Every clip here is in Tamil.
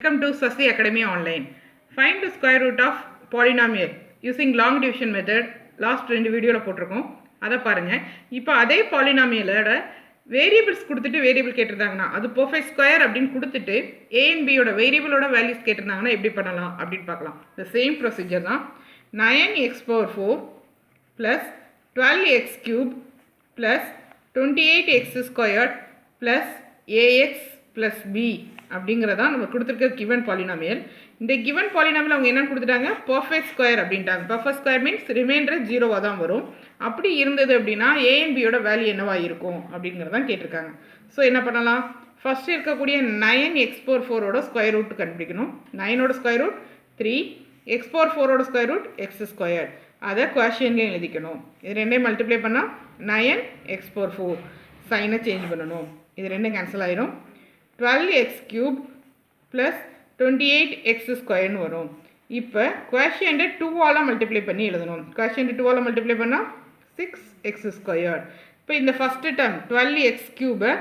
Welcome to Swasti Academy Online. Find the square root of polynomial using long division method. Last 2 வீடியோவில் போட்டிருக்கோம், அதை பாருங்கள். இப்போ அதே பாலினாமியலோட வேரியபிள்ஸ் கொடுத்துட்டு வேரியபிள் கேட்டிருந்தாங்கன்னா அது பர்ஃபெக்ட் ஸ்கொயர் அப்படின்னு கொடுத்துட்டு ஏ அண்ட் பியோட வேரியபிளோட வேல்யூஸ் கேட்டிருந்தாங்கன்னா எப்படி பண்ணலாம் அப்படின்னு பார்க்கலாம். இந்த சேம் ப்ரொசீஜர் தான். 9x⁴ plus 12x³ plus 28x² plus ax plus b அப்படிங்கிறதா நம்ம கொடுத்துருக்க கிவன் பாலினாமியல். இந்த கிவன் பாலினாமியல் அவங்க என்னென்னு கொடுத்துட்டாங்க, பர்ஃபெக்ட் ஸ்கொயர் அப்படின்ட்டாங்க. பர்ஃபெக்ட் ஸ்கொயர் மீன்ஸ் ரிமைண்டர் 0வாக தான் வரும். அப்படி இருந்தது அப்படின்னா ஏ அண்ட் பியோட வேல்யூ என்னவா இருக்கும் அப்படிங்கிறதான் கேட்டிருக்காங்க. ஸோ என்ன பண்ணலாம், ஃபஸ்ட்டு இருக்கக்கூடிய 9x⁴ ஸ்கொயர் ரூட் கண்டுபிடிக்கணும். 9ஓட square root 3, x⁴ square root x². அதை குவேஷன்லேயும் எழுதிக்கணும். இது ரெண்டையும் மல்டிப்ளை பண்ணால் 9x⁴ சைனை சேஞ்ச் பண்ணணும். இது ரெண்டும் கேன்சல் ஆயிரும். 12x³ ப்ளஸ் 28x² வரும். இப்போ குவேஷன்ட்டை 2ஆல் மல்டிப்ளை பண்ணி எழுதணும். குவேஷன்ட்டை 2ஆல் மல்டிப்ளை பண்ணால் 6x². இப்போ இந்த first term 12x³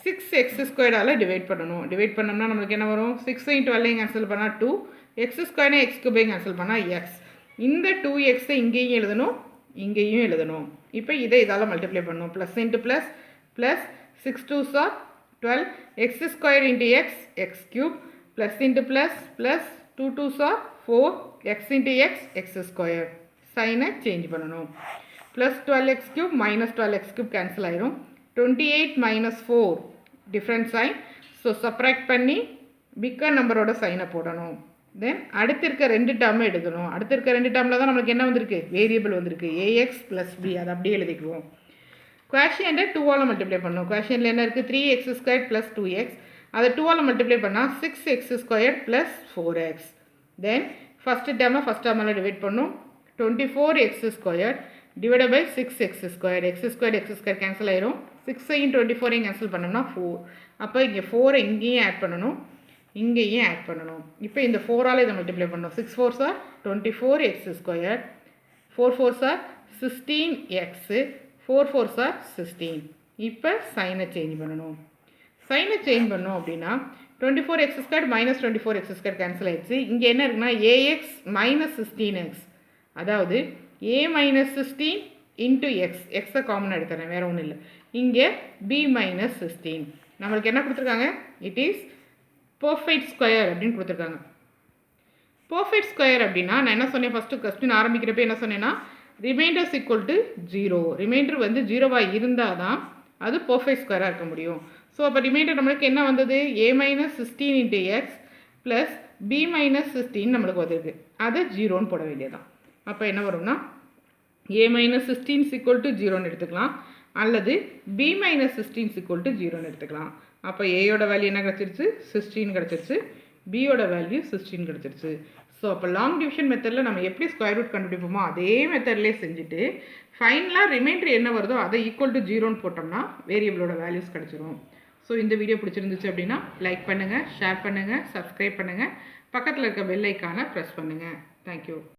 6x² divide பண்ணணும். டிவைட் பண்ணோம்னா நம்மளுக்கு என்ன வரும், 6 × 12 கேன்சல் பண்ணால் 2, x² x³ கேன்சல் பண்ணால் x. இந்த 2x இங்கேயும் எழுதணும், இங்கேயும் எழுதணும். இப்போ இதை இதால் மல்டிப்ளை பண்ணணும். Plus into plus plus 6 2s are 12, x² into x, x³ plus into plus plus 2 2s are 4, x into x, x². சைனை சேஞ்ச் பண்ணணும். Plus 12x³ minus 12x³ cancel ஆயிரும். 28 minus 4 different sign. So subtract பண்ணி பிக்கர் நம்பரோட சைனை போடணும். தென் அடுத்து இருக்க 2 டேர்மை எழுதணும். அடுத்து இருக்க 2 டேர்மில் தான் நம்மளுக்கு என்ன வந்திருக்கு, வேரியபிள் வந்திருக்கு, ax ப்ளஸ் b. அதை அப்படியே எழுதிக்குவோம். குவேஷன்ட்டை 2ஆல் மல்டிப்ளை பண்ணணும். குவேஷனில் என்ன இருக்குது, 3x² ப்ளஸ் 2x. அதை 2ஆல் மல்டிப்ளை பண்ணால் 6x² ப்ளஸ் 4x. தென் ஃபஸ்ட்டு டேர்மை ஃபஸ்ட் டேர்மால் டிவைட் பண்ணும். 24x² divide by 6x². x² cancel ஆயிரும். 6ஐயும் 24ஐயும் கேன்சல் பண்ணோம்னா 4. அப்போ இங்கே 4 இங்கேயும் ஆட் பண்ணணும், இங்கேயும் ஆட் பண்ணணும். இப்போ இந்த 4ஆல் இதை மல்டிப்ளை பண்ணணும். 6 4s are 24x², 4 4s are 16x, 4 4s are 16. இப்போ சைனை சேஞ்ச் பண்ணணும். சைனை சேஞ்ச் பண்ணோம் அப்படின்னா 24x² மைனஸ் 24x² கேன்சல் ஆயிடுச்சு. இங்கே என்ன இருக்குன்னா ax மைனஸ் 16x, அதாவது a மைனஸ் 16 இன்ட்டு எக்ஸ். எக்ஸை காமனாக எடுத்துறேன், வேறு ஒன்றும் இல்லை. இங்கே b மைனஸ் 16. நம்மளுக்கு என்ன கொடுத்துருக்காங்க, இட் இஸ் பர்ஃபெக்ட் ஸ்கொயர் அப்படின்னு கொடுத்துருக்காங்க. பர்ஃபெக்ட் ஸ்கொயர் அப்படின்னா நான் என்ன சொன்னேன், ஃபஸ்ட்டு கொஸ்டின் ஆரம்பிக்கிறப்ப என்ன சொன்னேன்னா ரிமைண்டர்ஸ் ஈக்குவல் டு 0. ரிமைண்டர் வந்து 0வாக இருந்தால் தான் அது பர்ஃபெக்ட் ஸ்கொயராக இருக்க முடியும். ஸோ அப்போ ரிமைண்டர் நம்மளுக்கு என்ன வந்தது, a minus 16 into X plus b minus 16 நம்மளுக்கு வந்திருக்கு. அதை 0ன்னு போட வேண்டியதான். அப்போ என்ன வரும்னா a மைனஸ் 16 ஈக்குவல் டு 0ன்னு எடுத்துக்கலாம், அல்லது b மைனஸ் 16 ஈக்குவல் டு 0ன்னு எடுத்துக்கலாம். அப்போ ஏயோட வேல்யூ என்ன கிடச்சிருச்சு, 16 கிடச்சிருச்சு, பியோட வேல்யூ 16 கிடச்சிருச்சு. ஸோ அப்போ லாங் டிவிஷன் மெத்தடில் நம்ம எப்படி ஸ்கொயர் ரூட் கண்டுபிடிப்போமோ அதே மெத்தட்லேயே செஞ்சுட்டு ஃபைனலாக ரிமைண்டர் என்ன வருதோ அதை ஈக்குவல் டு 0ன்னு போட்டோம்னா வேரியபிளோட வேல்யூஸ் கிடச்சிரும். ஸோ இந்த வீடியோ பிடிச்சிருந்துச்சு அப்படின்னா லைக் பண்ணுங்கள், ஷேர் பண்ணுங்கள், சப்ஸ்கிரைப் பண்ணுங்கள், பக்கத்தில் இருக்க பெல் ஐக்கானை ப்ரெஸ் பண்ணுங்கள். தேங்க்யூ.